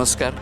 नमस्कार.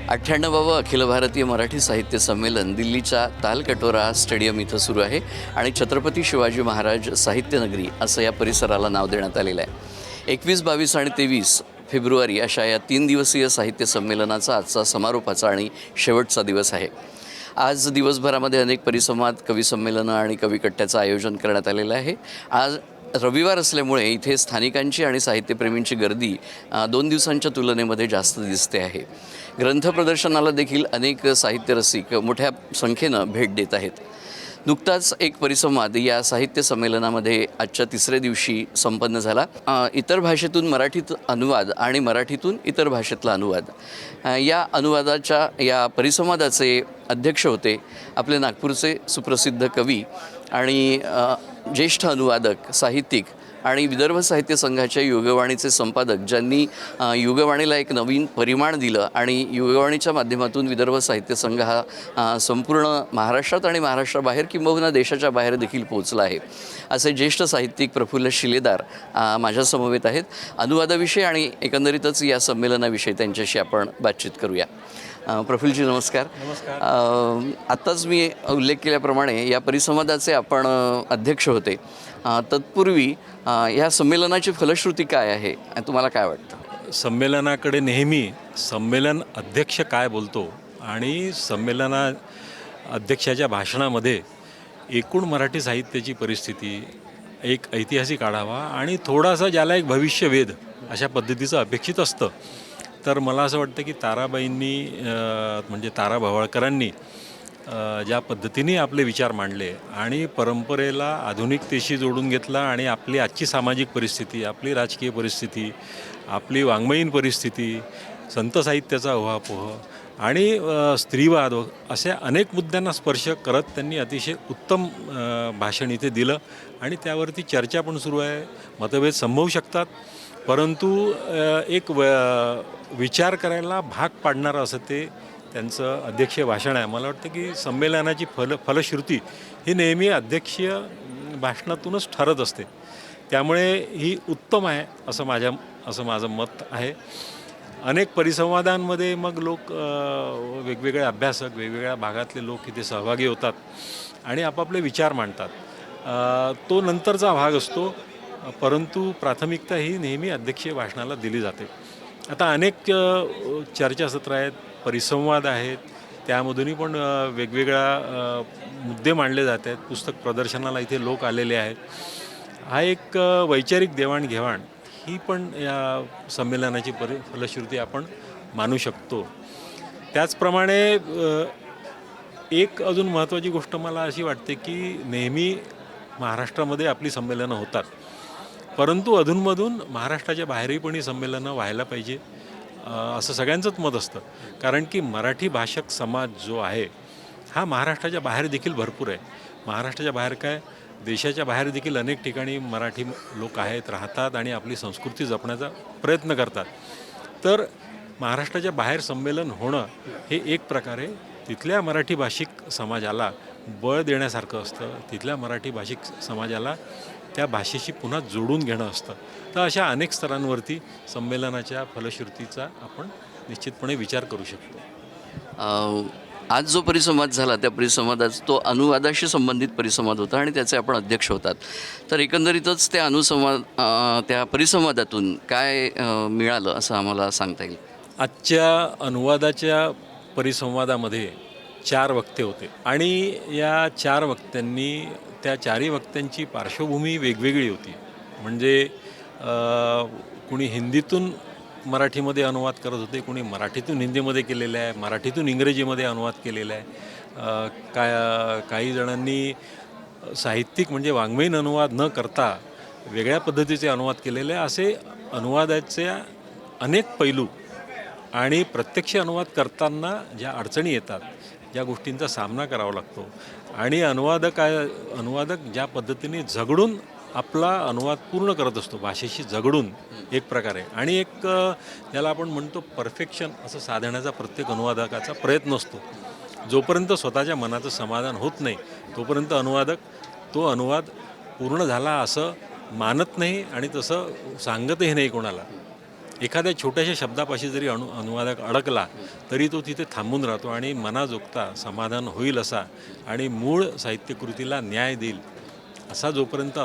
98वे अखिल भारतीय मराठी साहित्य संमेलन दिल्लीच्या तालकटोरा स्टेडियम इथं सुरू आहे आणि छत्रपती शिवाजी महाराज साहित्य नगरी असं या परिसराला नाव देण्यात आलेलं आहे. 21, 22 आणि 23 फेब्रुवारी अशा या 3 दिवसीय साहित्य संमेलनाचा आजचा समारोपाचा आणि शेवटचा दिवस आहे. आज दिवसभरामध्ये अनेक परिसंवाद, कवी संमेलनं आणि कविकट्ट्याचं आयोजन करण्यात आलेलं आहे. आज रविवार असल्यामुळे इथे स्थानिकांची आणि साहित्यप्रेमींची गर्दी 2 दिवसांच्या तुलनेमध्ये जास्त दिसते आहे. ग्रंथ प्रदर्शनाला देखील अनेक साहित्य रसिक मोठ्या संख्येनं भेट देत आहेत. नुकताच एक परिसंवाद या साहित्य संमेलनामध्ये आजच्या 3ऱ्या दिवशी संपन्न झाला. इतर भाषेतून मराठीत अनुवाद आणि मराठीतून इतर भाषेतला अनुवाद या अनुवादाच्या या परिसंवादाचे अध्यक्ष होते आपले नागपूरचे सुप्रसिद्ध कवी आणि ज्येष्ठ अनुवादक, साहित्यिक आणि विदर्भ साहित्य संघाच्या युगवाणीचे संपादक, ज्यांनी युगवाणीला एक नवीन परिमाण दिलं आणि युगवाणीच्या माध्यमातून विदर्भ साहित्य संघ हा संपूर्ण महाराष्ट्रात आणि महाराष्ट्राबाहेर किंबहुना देशाच्या बाहेर देखील पोहोचला आहे. असे ज्येष्ठ साहित्यिक प्रफुल्ल शिलेदार माझ्यासमवेत आहेत. अनुवादाविषयी आणि एकंदरीतच या संमेलनाविषयी त्यांच्याशी आपण बातचीत करूया. प्रफुल्लजी नमस्कार. नमस्कार. आत्ताच मी उल्लेख केल्याप्रमाणे या परिसंवादाचे आपण अध्यक्ष होते. तत्पूर्वी ह्या संमेलनाची फलश्रुती काय आहे तुम्हाला काय वाटतं? संमेलनाकडे नेहमी संमेलन अध्यक्ष काय बोलतो आणि संमेलना अध्यक्षाच्या भाषणामध्ये एकूण मराठी साहित्याची परिस्थिती, एक ऐतिहासिक आढावा आणि थोडासा ज्याला एक भविष्यवेध अशा पद्धतीचं अपेक्षित असतं. तर मला असं वाटतं की ताराबाईंनी म्हणजे तारा भवाळकरांनी ज्या पद्धतीने आपले विचार मांडले आणि परंपरेला आधुनिकतेशी जोडून घेतला आणि आपली आजची सामाजिक परिस्थिती, आपली राजकीय परिस्थिती, आपली वाङ्मयीन परिस्थिती, संत साहित्याचा उहापोह आणि स्त्रीवाद अशा अनेक मुद्द्यांना स्पर्श करत त्यांनी अतिशय उत्तम भाषण इथे दिलं आणि त्यावरती चर्चा पण सुरू आहे. मतभेद संभवू शकतात, परंतु एक विचार करायला भाग पाडणारं असं ते त्यांचं अध्यक्षीय भाषण आहे. मला वाटतं की संमेलनाची फलश्रुती ही नेहमी अध्यक्षीय भाषणातूनच ठरत असते. त्यामुळे ही उत्तम आहे असं माझं मत आहे. अनेक परिसंवादांमध्ये मग लोक वेगवेगळे अभ्यासक, वेगवेगळ्या भागातले लोक इथे सहभागी होतात आणि आपापले विचार मांडतात. तो नंतरचा भाग असतो, परंतु प्राथमिकता ही नेहमी अध्यक्षीय भाषणाला दिली जाते. आता अनेक चर्चासत्र आहेत, परिसंवाद आहेत, त्यामधूनही पण वेगवेगळ्या मुद्दे मांडले जात आहेत. पुस्तक प्रदर्शनाला इथे लोक आलेले आहेत. हा एक वैचारिक देवाणघेवाण ही पण या संमेलनाची फलश्रुती आपण मानू शकतो. त्याचप्रमाणे एक अजून महत्त्वाची गोष्ट मला अशी वाटते की नेहमी महाराष्ट्रामध्ये आपली संमेलनं होतात, परंतु अधूनमधून महाराष्ट्राच्या बाहेरही पण ही संमेलनं व्हायला पाहिजे असं सगळ्यांचंच मत असतं. कारण की मराठी भाषक समाज जो आहे हा महाराष्ट्राच्या बाहेर देखील भरपूर आहे. महाराष्ट्राच्या बाहेर काय, देशाच्या बाहेर देखील अनेक ठिकाणी मराठी लोक आहेत, राहतात आणि आपली संस्कृती जपण्याचा प्रयत्न करतात. तर महाराष्ट्राच्या बाहेर संमेलन होणं हे एक प्रकारे तिथल्या मराठी भाषिक समाजाला बळ देण्यासारखं असतं. तिथल्या मराठी भाषिक समाजाला त्या भाषेशी पुन्हा जोडून घेणं असतं. तर अशा अनेक स्तरांवरती संमेलनाच्या फलश्रुतीचा आपण निश्चितपणे विचार करू शकतो. आज जो परिसंवाद झाला त्या परिसंवादाचा तो अनुवादाशी संबंधित परिसंवाद होता आणि त्याचे आपण अध्यक्ष होतात. तर एकंदरीतच त्या परिसंवादातून काय मिळालं असं आम्हाला सांगता येईल? आजच्या अनुवादाच्या परिसंवादामध्ये 4 वक्ते होते आणि या 4 वक्त्यांनी त्या 4ही वक्त्यांची पार्श्वभूमी वेगवेगळी होती. म्हणजे कुणी हिंदीतून मराठीमध्ये अनुवाद करत होते, कुणी मराठीतून हिंदीमध्ये केलेलं आहे, मराठीतून इंग्रजीमध्ये अनुवाद केलेला आहे. काही जणांनी साहित्यिक म्हणजे वाङ्मयीन अनुवाद न करता वेगळ्या पद्धतीचे अनुवाद केलेले आहे. असे अनुवादाचे अनेक पैलू आणि प्रत्यक्ष अनुवाद करताना ज्या अडचणी येतात, ज्या गोष्टींचा सामना करावा लागतो आणि अनुवादक ज्या पद्धतीने झगडून आपला अनुवाद पूर्ण करत असतो, भाषेशी झगडून एक प्रकारे, आणि एक ज्याला आपण म्हणतो परफेक्शन असं साधण्याचा प्रत्येक अनुवादकाचा प्रयत्न असतो. जोपर्यंत स्वतःच्या मनाचं समाधान होत नाही तोपर्यंत अनुवादक तो अनुवाद पूर्ण झाला असं मानत नाही आणि तसं सांगतही नाही कोणाला. एखाद्या छोट्याशा शब्दापाशी जरी अनुवादक अडकला तरी तो तिथे थांबून राहतो आणि मनाजोगता समाधान होईल असा आणि मूळ साहित्यकृतीला न्याय देईल असा जोपर्यंत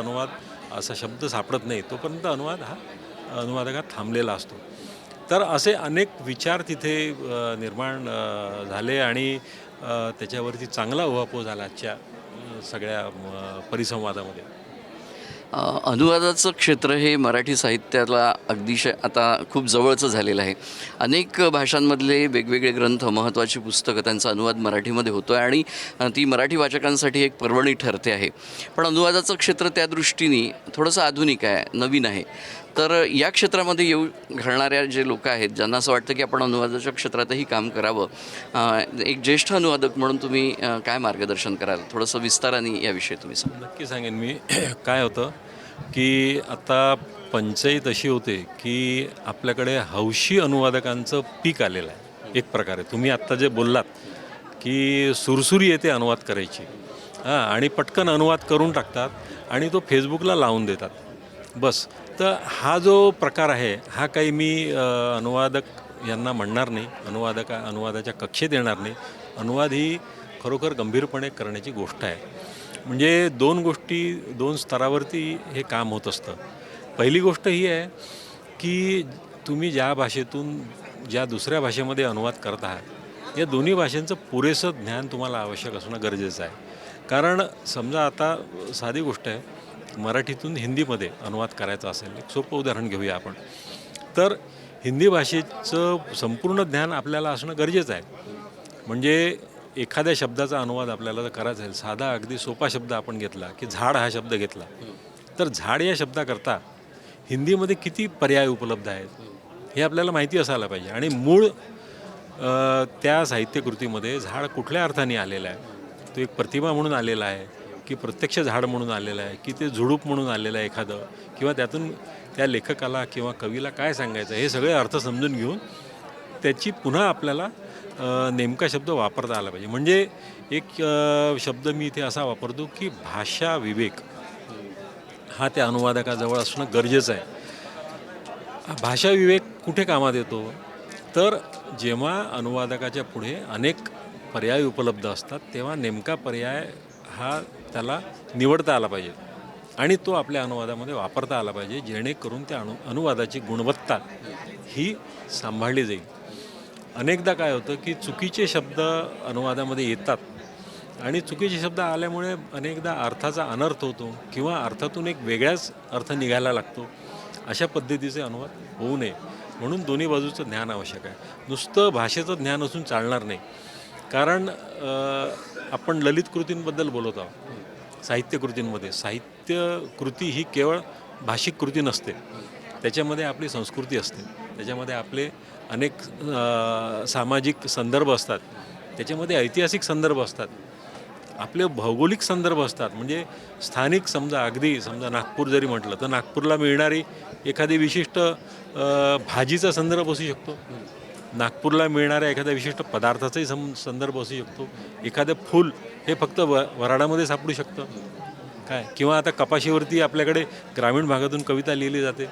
असा शब्द सापडत नाही तोपर्यंत अनुवादकात थांबलेला असतो. तर असे अनेक विचार तिथे निर्माण झाले आणि त्याच्यावरती चांगला उहापोह झाला आजच्या सगळ्या परिसंवादामध्ये. अनुवादाचं क्षेत्र हे मराठी साहित्याला अगदीशय आता खूप जवळचं झालेलं आहे. अनेक भाषांमधले वेगवेगळे ग्रंथ, महत्त्वाची पुस्तकं, त्यांचा अनुवाद मराठीमध्ये होतो आहे आणि ती मराठी वाचकांसाठी एक पर्वणी ठरते आहे. पण अनुवादाचं क्षेत्र त्या दृष्टीने थोडंसं आधुनिक आहे, नवीन आहे. तर या क्षेत्रामध्ये येऊ घालणाऱ्या जे लोक आहेत, ज्यांना असं वाटतं की आपण अनुवादाच्या क्षेत्रातही काम करावं, एक ज्येष्ठ अनुवादक म्हणून तुम्ही काय मार्गदर्शन कराल? थोडंसं विस्ताराने याविषयी तुम्ही सांगा. नक्की सांगेन मी. काय होतं की आता पंचायत अशी होते की आपल्याकडे हौशी अनुवादकांचं पीक आलेलं आहे. एक प्रकारे तुम्ही आत्ता जे बोललात की सुरसुरी येते अनुवाद करायची आणि पटकन अनुवाद करून टाकतात आणि तो फेसबुकला लावून देतात बस. तर हा जो प्रकार आहे हा काही मी अनुवादक यांना म्हणणार नाही, अनुवादाच्या कक्षेत येणार नाही. अनुवाद ही खरोखर गंभीरपणे करण्याची गोष्ट आहे. म्हणजे दोन स्तरावरती हे काम होत असतं. पहिली गोष्ट ही आहे की तुम्ही ज्या भाषेतून ज्या दुसऱ्या भाषेमध्ये अनुवाद करत आहात या दोन्ही भाषांचं पुरेसं ज्ञान तुम्हाला आवश्यक असणं गरजेचं आहे. कारण समजा आता साधी गोष्ट आहे, मराठीतून हिंदीमध्ये अनुवाद करायचा असेल, एक सोपं उदाहरण घेऊया आपण. तर हिंदी भाषेचं संपूर्ण ज्ञान आपल्याला असणं गरजेचं आहे. म्हणजे एखाद्या शब्दाचा अनुवाद आपल्याला जर करायचा आहे, साधा अगदी सोपा शब्द आपण घेतला की झाड हा शब्द घेतला, तर झाड या शब्दाकरता हिंदीमध्ये किती पर्याय उपलब्ध आहेत हे आपल्याला माहिती असायला पाहिजे. आणि मूळ त्या साहित्यकृतीमध्ये झाड कुठल्या अर्थाने आलेला आहे, तो एक प्रतिमा म्हणून आलेला आहे की प्रत्यक्ष झाड म्हणून आलेलं आहे की ते झुडूप म्हणून आलेलं आहे एखादं, किंवा त्यातून त्या लेखकाला किंवा कवीला काय सांगायचं हे सगळे अर्थ समजून घेऊन त्याची पुन्हा आपल्याला नेमका शब्द वापरता आला पाहिजे. म्हणजे एक शब्द मी इथे असा वापरतो की भाषा विवेक हा त्या अनुवादकाजवळ असणं गरजेचं आहे. भाषा विवेक कुठे कामात येतो? तर जेव्हा अनुवादकाच्या पुढे अनेक पर्याय उपलब्ध असतात तेव्हा नेमका पर्याय हा त्याला निवडता आला पाहिजे आणि तो आपल्या अनुवादामध्ये वापरता आला पाहिजे, जेणेकरून त्या अनुवादाची गुणवत्ता ही सांभाळली जाईल. अनेकदा काय होतं की चुकीचे शब्द अनुवादामध्ये येतात आणि चुकीचे शब्द आल्यामुळे अनेकदा अर्थाचा अनर्थ होतो किंवा अर्थातून एक वेगळाच अर्थ निघायला लागतो. अशा पद्धतीचे अनुवाद होऊ नये म्हणून दोन्ही बाजूचं ज्ञान आवश्यक आहे. नुसतं भाषेचं ज्ञान असून चालणार नाही. कारण आपण ललित कृतींबद्दल बोलत आहोत. साहित्यकृतींमध्ये साहित्यकृती ही केवळ भाषिक कृती नसते, त्याच्यामध्ये आपली संस्कृती असते, त्याच्यामध्ये आपले अनेक सामाजिक संदर्भ असतात, त्याच्यामध्ये ऐतिहासिक संदर्भ असतात, आपले भौगोलिक संदर्भ असतात. म्हणजे स्थानिक समजा नागपूर जरी म्हटलं तर नागपूरला मिळणारी एखादी विशिष्ट भाजीचा संदर्भ असू शकतो, नागपूरला मिळणाऱ्या एखाद्या विशिष्ट पदार्थाचाही संदर्भ असू शकतो, एखादं फूल हे फक्त वऱ्हाडामध्ये सापडू शकतं काय, किंवा आता कपाशीवरती आपल्याकडे ग्रामीण भागातून कविता लिहिली जाते.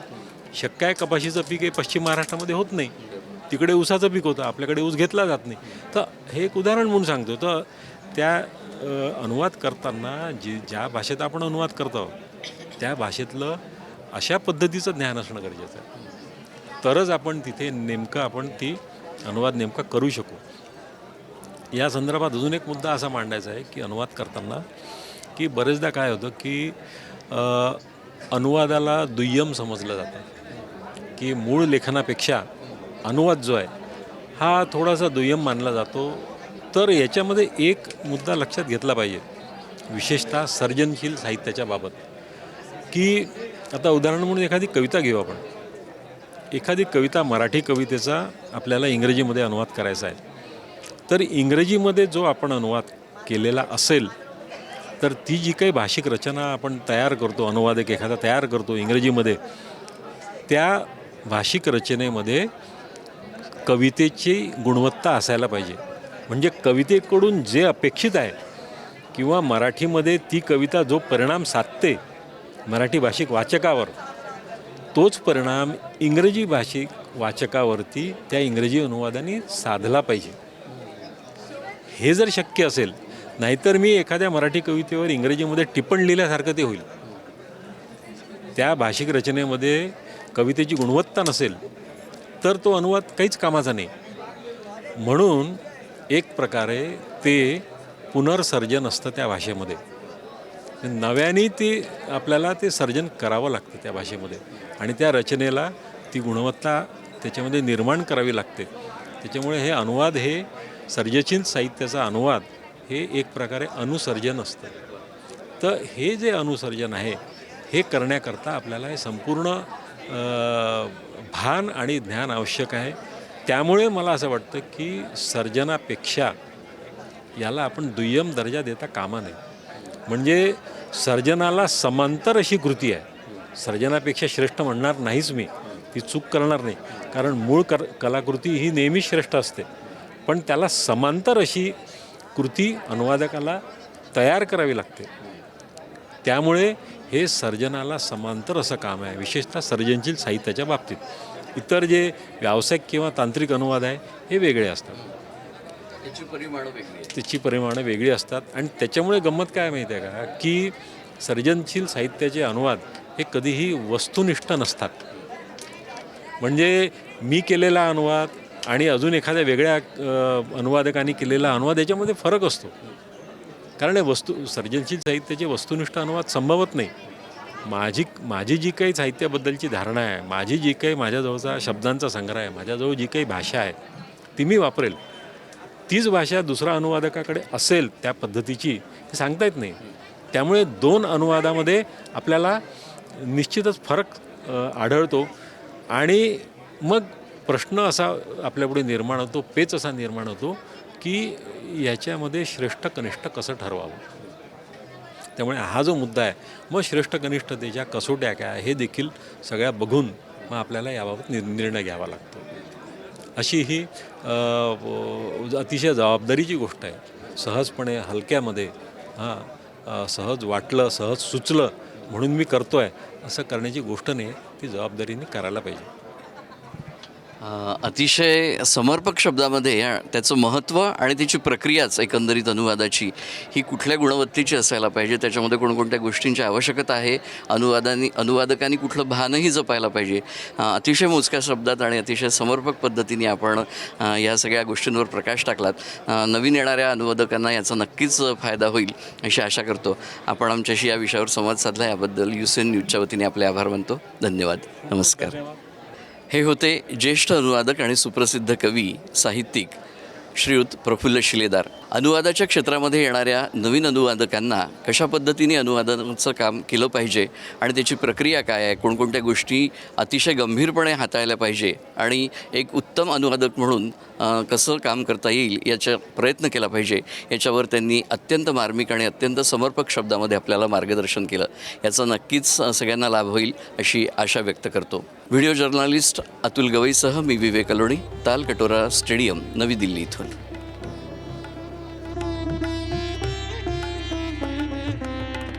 शक्य आहे कपाशीचं पीक हे पश्चिम महाराष्ट्रामध्ये होत नाही, तिकडे ऊसाचं पीक होतं, आपल्याकडे ऊस घेतला जात नाही. तर हे एक उदाहरण म्हणून सांगतो. तर त्या अनुवाद करताना ज्या भाषेत आपण अनुवाद करतो त्या भाषेतलं अशा पद्धतीचं ज्ञान असणं गरजेचं आहे, तरच आपण तिथे आपण ती अनुवाद नेमका करू शकू. या संदर्भात अजून एक मुद्दा असा मांडायचा आहे की अनुवाद करताना की बरेचदा काय होतं की अनुवादाला दुय्यम समजलं जातं की मूळ लेखनापेक्षा अनुवाद जो आहे हा थोडासा दुय्यम मानला जातो. तर याच्यामध्ये एक मुद्दा लक्षात घेतला पाहिजे, विशेषतः सर्जनशील साहित्याच्या बाबत, की आता उदाहरण म्हणून एखादी कविता घेऊ आपण. एखादी कविता, मराठी कवितेचा आपल्याला इंग्रजीमध्ये अनुवाद करायचा आहे, तर इंग्रजीमध्ये जो आपण अनुवाद केलेला असेल तर ती जी काही भाषिक रचना आपण तयार करतो, अनुवादक एखादा तयार करतो इंग्रजीमध्ये, त्या भाषिक रचनेमध्ये कवितेची गुणवत्ता असायला पाहिजे. म्हणजे कवितेकडून जे अपेक्षित आहे किंवा मराठीमध्ये ती कविता जो परिणाम साधते मराठी भाषिक वाचकावर, तोच परिणाम इंग्रजी भाषिक वाचकावरती त्या इंग्रजी अनुवादाने साधला पाहिजे. हे जर शक्य असेल, नाहीतर मी एखाद्या मराठी कवितेवर इंग्रजीमध्ये टिप्पण लिहिल्यासारखं ते होईल. त्या भाषिक रचनेमध्ये कवितेची गुणवत्ता नसेल तर तो अनुवाद काहीच कामाचा नाही. म्हणून एक प्रकारे ते पुनर्सर्जन असतं त्या भाषेमध्ये. नव्याने ते आपल्याला ते सर्जन करावं लागतं त्या भाषेमध्ये आणि त्या रचनेला ती गुणवत्ता त्याच्यामध्ये निर्माण करावी लागते. त्याच्यामुळे हे अनुवाद, हे सर्जनशील साहित्याचा अनुवाद हे एक प्रकारे अनुसर्जन असतं. तर हे जे अनुसर्जन आहे हे करण्याकरता आपल्याला हे संपूर्ण भान आणि ज्ञान आवश्यक आहे. त्यामुळे मला असं वाटतं की सर्जनापेक्षा याला आपण दुय्यम दर्जा देता कामा नये. म्हणजे सर्जनाला समांतर अशी कृती आहे. सर्जनापेक्षा श्रेष्ठ म्हणणार नाहीच मी, ती चूक करणार नाही, कारण मूळ कलाकृती ही नेहमी श्रेष्ठ असते. पण त्याला समांतर अशी कृती अनुवादकाला तयार करावी लागते. त्यामुळे हे सर्जनाला समांतर असं काम आहे, विशेषतः सर्जनशील साहित्याच्या बाबतीत. इतर जे व्यावसायिक किंवा तांत्रिक अनुवाद आहे हे वेगळे असतात, त्याची परिमाणं वेगळी आहेत. त्याची परिमाणं वेगळी असतात. आणि त्याच्यामुळे गंमत काय माहिती आहे का, की सर्जनशील साहित्याचे अनुवाद हे कधीही वस्तुनिष्ठ नसतात. म्हणजे मी केलेला अनुवाद आणि अजून एखाद्या वेगळ्या अनुवादकांनी केलेला अनुवाद याच्यामध्ये फरक असतो. कारण हे सर्जनशील साहित्याचे वस्तुनिष्ठ अनुवाद संभवत नाही. माझी जी काही साहित्याबद्दलची धारणा आहे, माझी जी काही माझ्याजवळचा शब्दांचा संग्रह आहे, माझ्याजवळ जी काही भाषा आहे ती मी वापरेल. तीच भाषा दुसऱ्या अनुवादकाकडे असेल त्या पद्धतीची हे सांगता येत नाही. त्यामुळे दोन अनुवादामध्ये आपल्याला निश्चितच फरक आढळतो आणि मग प्रश्न असा आपल्यापुढे निर्माण होतो, पेच असा निर्माण होतो की याच्यामध्ये श्रेष्ठ कनिष्ठ कसं ठरवावं. त्यामुळे हा जो मुद्दा आहे, मग श्रेष्ठ कनिष्ठतेच्या कसोट्या काय हे देखील सगळ्या बघून मग आपल्याला याबाबत निर्णय घ्यावा लागतो. अशी ही अतिशय जबाबदारीची गोष्ट आहे. सहजपणे हलक्यामध्ये सहज वाटलं, सहज सुचलं म्हणून मी करतो आहे असं करण्याची गोष्ट नाही, ती जबाबदारीने करायला पाहिजे. अतिशय समर्पक शब्दामध्ये त्याचं महत्त्व आणि त्याची प्रक्रियाच एकंदरीत अनुवादाची ही कुठल्या गुणवत्तेची असायला पाहिजे, त्याच्यामध्ये कोणकोणत्या गोष्टींची आवश्यकता आहे, अनुवादकांनी कुठलं भानही जपायला पाहिजे. अतिशय मोजक्या शब्दात आणि अतिशय समर्पक पद्धतीने आपण या सगळ्या गोष्टींवर प्रकाश टाकलात. नवीन येणाऱ्या अनुवादकांना याचा नक्कीच फायदा होईल अशी आशा करतो. आपण आमच्याशी या विषयावर संवाद साधला, याबद्दल UCN न्यूजच्या वतीने आपले आभार मानतो. धन्यवाद. नमस्कार. हे होते ज्येष्ठ अनुवादक आणि सुप्रसिद्ध कवी साहित्यिक श्रीयुत प्रफुल्ल शिलेदार. अनुवादाच्या क्षेत्रामध्ये येणाऱ्या नवीन अनुवादकांना कशा पद्धतीने अनुवादाचं काम केलं पाहिजे आणि त्याची प्रक्रिया काय आहे, कोणकोणत्या गोष्टी अतिशय गंभीरपणे हाताळल्या पाहिजे आणि एक उत्तम अनुवादक म्हणून कसं काम करता येईल याचा प्रयत्न केला पाहिजे, याच्यावर त्यांनी अत्यंत मार्मिक आणि अत्यंत समर्पक शब्दामध्ये आपल्याला मार्गदर्शन केलं. याचा नक्कीच सगळ्यांना लाभ होईल अशी आशा व्यक्त करतो. व्हिडिओ जर्नलिस्ट अतुल गवईसह मी विवेक अलोणी, तालकटोरा स्टेडियम, नवी दिल्ली इथून.